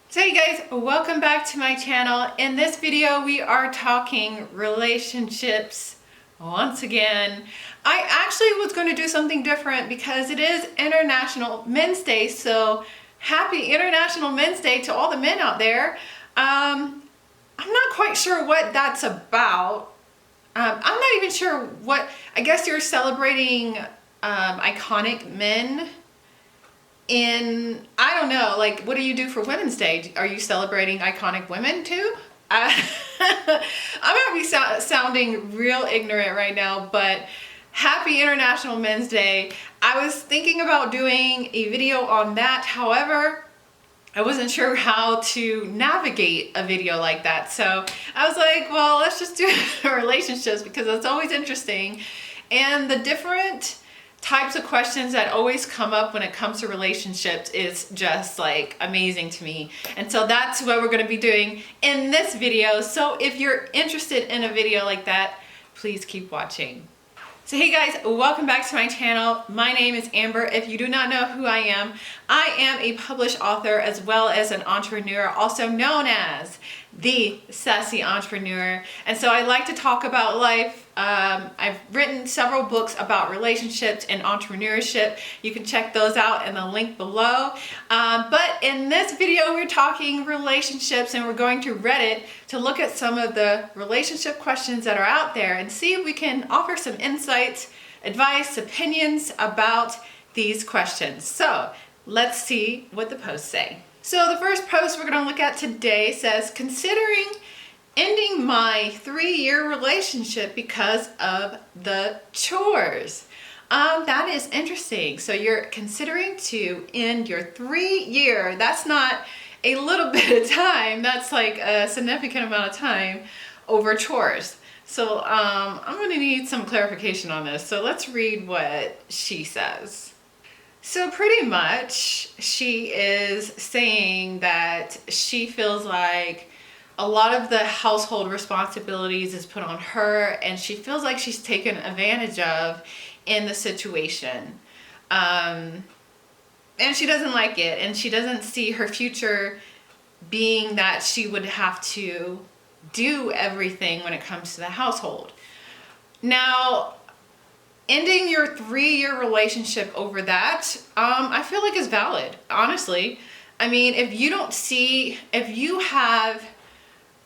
So hey guys, welcome back to my channel. In this video we are talking relationships once again. I actually was going to do something different because it is International Men's Day, so happy International Men's Day to all the men out there. I'm not quite sure what that's about. I'm not even sure what, I guess you're celebrating iconic men. I don't know, like, what do you do for Women's Day? Are you celebrating iconic women too? I'm gonna be sounding real ignorant right now, but happy International Men's Day. I was thinking about doing a video on that. However, I wasn't sure how to navigate a video like that. So I was like, well, let's just do relationships because that's always interesting. And the different types of questions that always come up when it comes to relationships is just like amazing to me. And so that's what we're going to be doing in this video. So if you're interested in a video like that, please keep watching. So hey guys, welcome back to my channel. My name is Amber. If you do not know who I am a published author as well as an entrepreneur, also known as the Sassy Entrepreneur. And so I like to talk about life. I've written several books about relationships and entrepreneurship. You can check those out in the link below. But in this video, we're talking relationships and we're going to Reddit to look at some of the relationship questions that are out there and see if we can offer some insights, advice, opinions about these questions. So let's see what the posts say. So the first post we're going to look at today says, considering ending my 3-year relationship because of the chores. That is interesting. So you're considering to end your 3-year. That's not a little bit of time. That's like a significant amount of time over chores. So I'm going to need some clarification on this. So let's read what she says. So pretty much she is saying that she feels like a lot of the household responsibilities is put on her and she feels like she's taken advantage of in the situation. And she doesn't like it and she doesn't see her future being that she would have to do everything when it comes to the household. Now, ending your 3-year relationship over that, I feel like is valid, honestly. I mean, if you have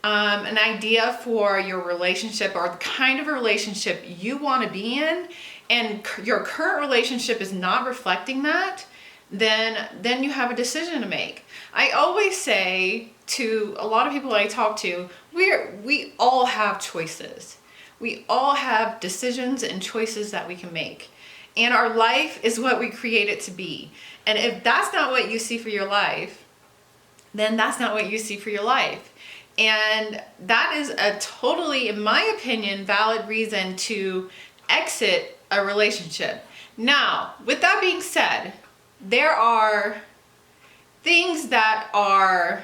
an idea for your relationship or the kind of relationship you want to be in, and your current relationship is not reflecting that, then you have a decision to make. I always say to a lot of people I talk to, we all have choices. We all have decisions and choices that we can make. And our life is what we create it to be. And if that's not what you see for your life, then that's not what you see for your life. And that is a totally, in my opinion, valid reason to exit a relationship. Now, with that being said, there are things that are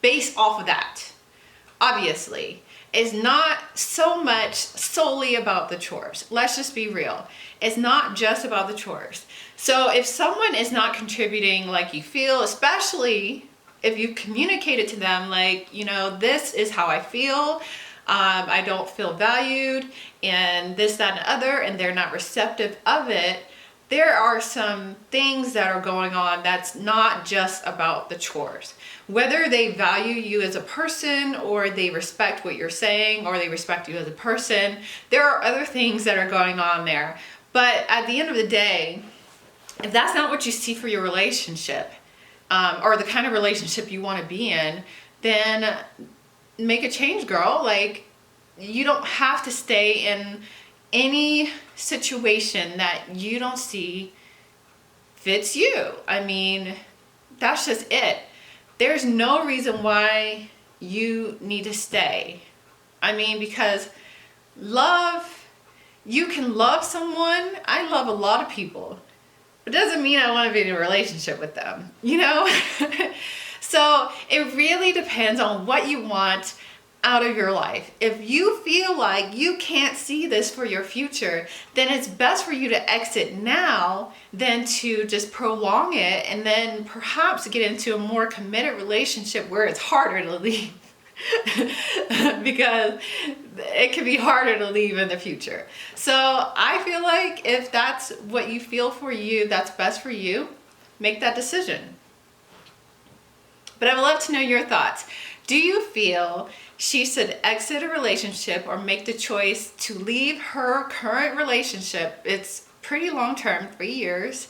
based off of that. Obviously, it's not so much solely about the chores. Let's just be real. It's not just about the chores. So if someone is not contributing like you feel, especially if you communicated to them like, you know, this is how I feel, I don't feel valued, and this, that, and the other, and they're not receptive of it, there are some things that are going on that's not just about the chores. Whether they value you as a person or they respect what you're saying or they respect you as a person, there are other things that are going on there. But at the end of the day, if that's not what you see for your relationship, or the kind of relationship you want to be in, then make a change, girl. Like, you don't have to stay in any situation that you don't see fits you. I mean, that's just it. There's no reason why you need to stay. I mean, because love, you can love someone. I love a lot of people. It doesn't mean I want to be in a relationship with them, you know? So it really depends on what you want. out of your life. If you feel like you can't see this for your future, then it's best for you to exit now than to just prolong it and then perhaps get into a more committed relationship where it's harder to leave. Because it can be harder to leave in the future. So I feel like if that's what you feel for you, that's best for you, make that decision. But I would love to know your thoughts. Do you feel she should exit a relationship or make the choice to leave her current relationship? It's pretty long term, 3 years,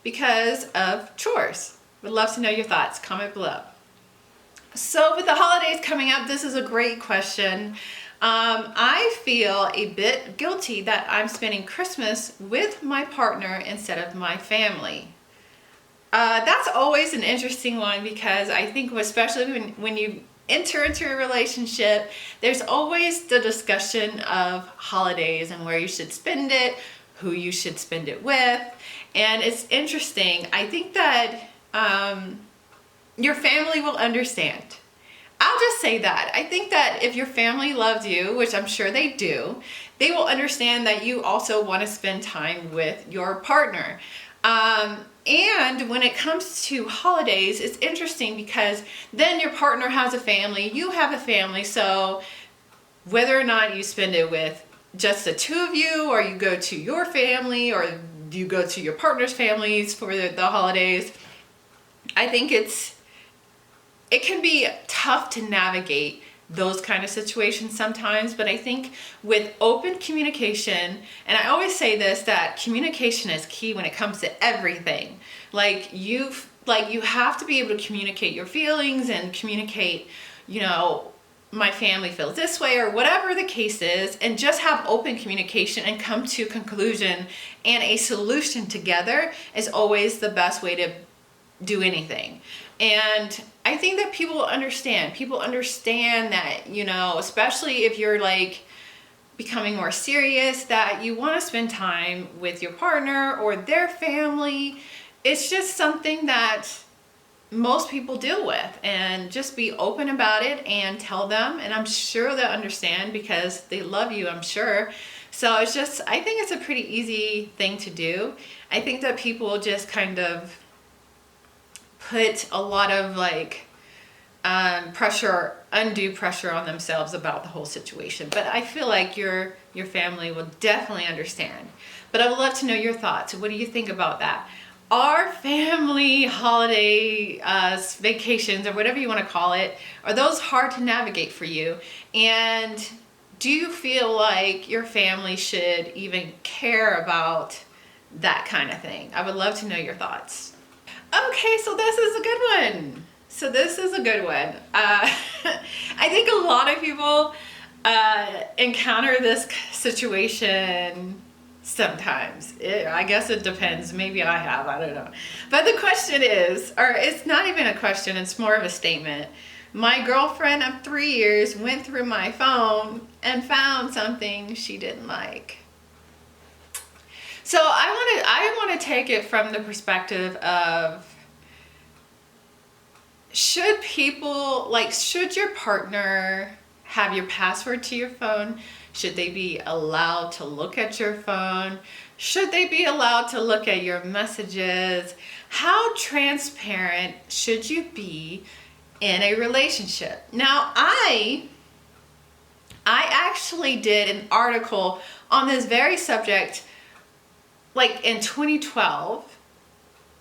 because of chores. Would love to know your thoughts. Comment below. So with the holidays coming up, this is a great question. I feel a bit guilty that I'm spending Christmas with my partner instead of my family. That's always an interesting one because I think especially when you enter into a relationship, there's always the discussion of holidays and where you should spend it, who you should spend it with. And it's interesting. I think that your family will understand. I'll just say that. I think that if your family loves you, which I'm sure they do, they will understand that you also want to spend time with your partner. And when it comes to holidays, it's interesting because then your partner has a family, you have a family, so whether or not you spend it with just the two of you, or you go to your family, or you go to your partner's families for the holidays, I think it can be tough to navigate those kind of situations sometimes, but I think with open communication, and I always say this, that communication is key when it comes to everything. Like you have to be able to communicate your feelings and communicate, my family feels this way or whatever the case is, and just have open communication and come to a conclusion and a solution together is always the best way to do anything. And I think that people understand. People understand that, especially if you're becoming more serious, that you want to spend time with your partner or their family. It's just something that most people deal with, and just be open about it and tell them. And I'm sure they'll understand because they love you, I'm sure. So I think it's a pretty easy thing to do. I think that people just kind of put a lot of undue pressure on themselves about the whole situation. But I feel like your family will definitely understand. But I would love to know your thoughts. What do you think about that? Are family holiday vacations, or whatever you want to call it, are those hard to navigate for you? And do you feel like your family should even care about that kind of thing? I would love to know your thoughts. Okay, so this is a good one. I think a lot of people encounter this situation sometimes. I guess it depends. Maybe I have, I don't know. But the question is, or it's not even a question, it's more of a statement. My girlfriend of 3 years went through my phone and found something she didn't like. So I want to take it from the perspective of, should your partner have your password to your phone? Should they be allowed to look at your phone? Should they be allowed to look at your messages? How transparent should you be in a relationship? Now, I actually did an article on this very subject in 2012,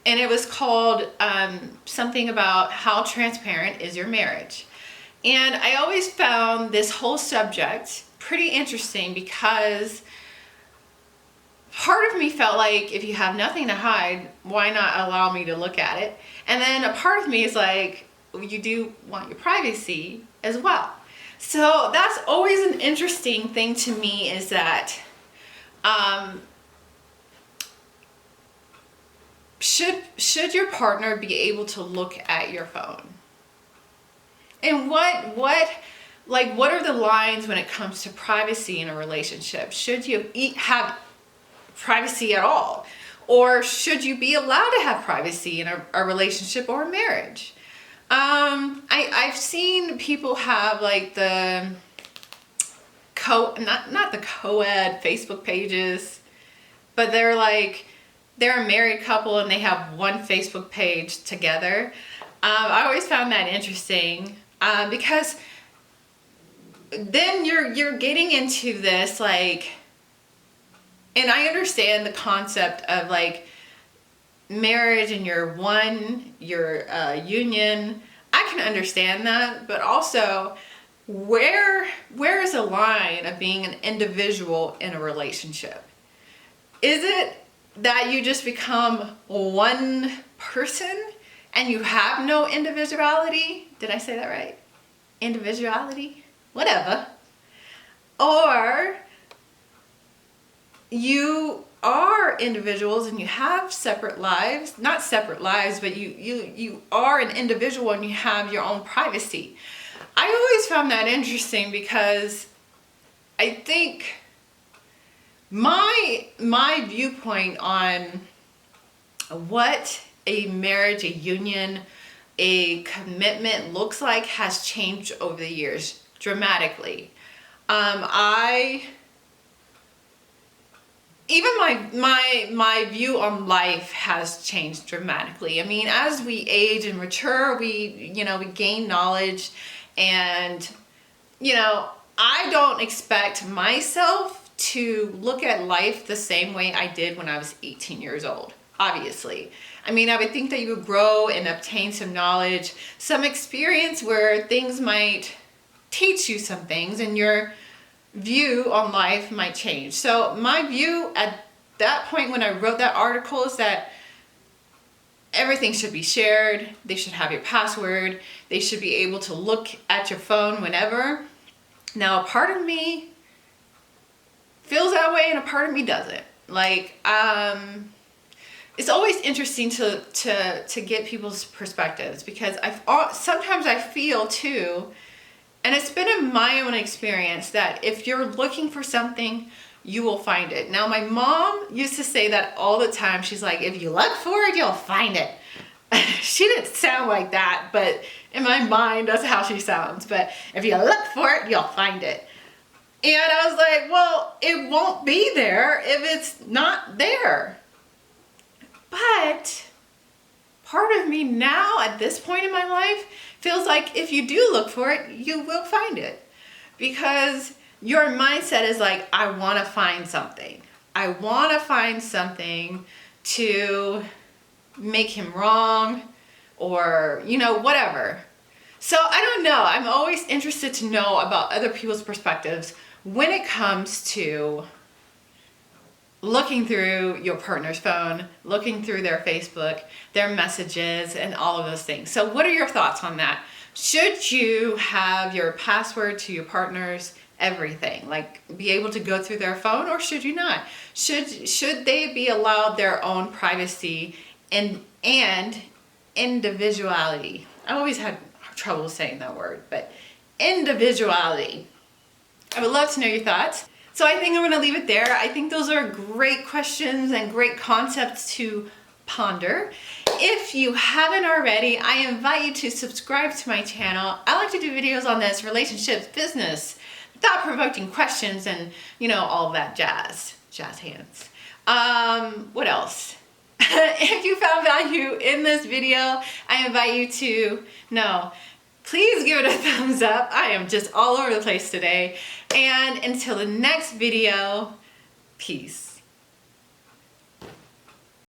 and it was called something about how transparent is your marriage. And I always found this whole subject pretty interesting because part of me felt like, if you have nothing to hide, why not allow me to look at it? And then a part of me is like, you do want your privacy as well. So that's always an interesting thing to me, is that should your partner be able to look at your phone? And what are the lines when it comes to privacy in a relationship? Should you have privacy at all? Or should you be allowed to have privacy in a relationship or a marriage? I've seen people have like the not the co-ed Facebook pages, but they're a married couple and they have one Facebook page together. I always found that interesting because then you're getting into this like, and I understand the concept of like marriage and your union. I can understand that, but also where is the line of being an individual in a relationship? Is it that you just become one person and you have no individuality? Did I say that right? Individuality? Whatever. Or you are individuals and you have separate lives, not separate lives, but you are an individual and you have your own privacy. I always found that interesting because I think my viewpoint on what a marriage, a union, a commitment looks like has changed over the years dramatically. Even my view on life has changed dramatically. I mean, as we age and mature, we gain knowledge, and I don't expect myself to look at life the same way I did when I was 18 years old. Obviously. I mean, I would think that you would grow and obtain some knowledge, some experience where things might teach you some things and your view on life might change. So my view at that point when I wrote that article is that everything should be shared. They should have your password. They should be able to look at your phone whenever. Now, a part of me feels that way and a part of me doesn't. Like, it's always interesting to get people's perspectives, because sometimes I feel too, and it's been in my own experience, that if you're looking for something, you will find it. Now, my mom used to say that all the time. She's like, if you look for it, you'll find it. She didn't sound like that, but in my mind, that's how she sounds. But if you look for it, you'll find it. And I was like, well, it won't be there if it's not there. But part of me now, at this point in my life, feels like if you do look for it, you will find it. Because your mindset is like, I want to find something. I want to find something to make him wrong, or, whatever. So I don't know. I'm always interested to know about other people's perspectives when it comes to looking through your partner's phone, looking through their Facebook, their messages, and all of those things. So what are your thoughts on that? Should you have your password to your partner's everything, like be able to go through their phone, or should you not? Should they be allowed their own privacy and individuality? I always had trouble saying that word, but individuality. I would love to know your thoughts. So I think I'm going to leave it there. I think those are great questions and great concepts to ponder. If you haven't already, I invite you to subscribe to my channel. I like to do videos on this, relationships, business, thought-provoking questions, and all of that jazz hands. What else? If you found value in this video, I invite you to please give it a thumbs up. I am just all over the place today. And until the next video, peace.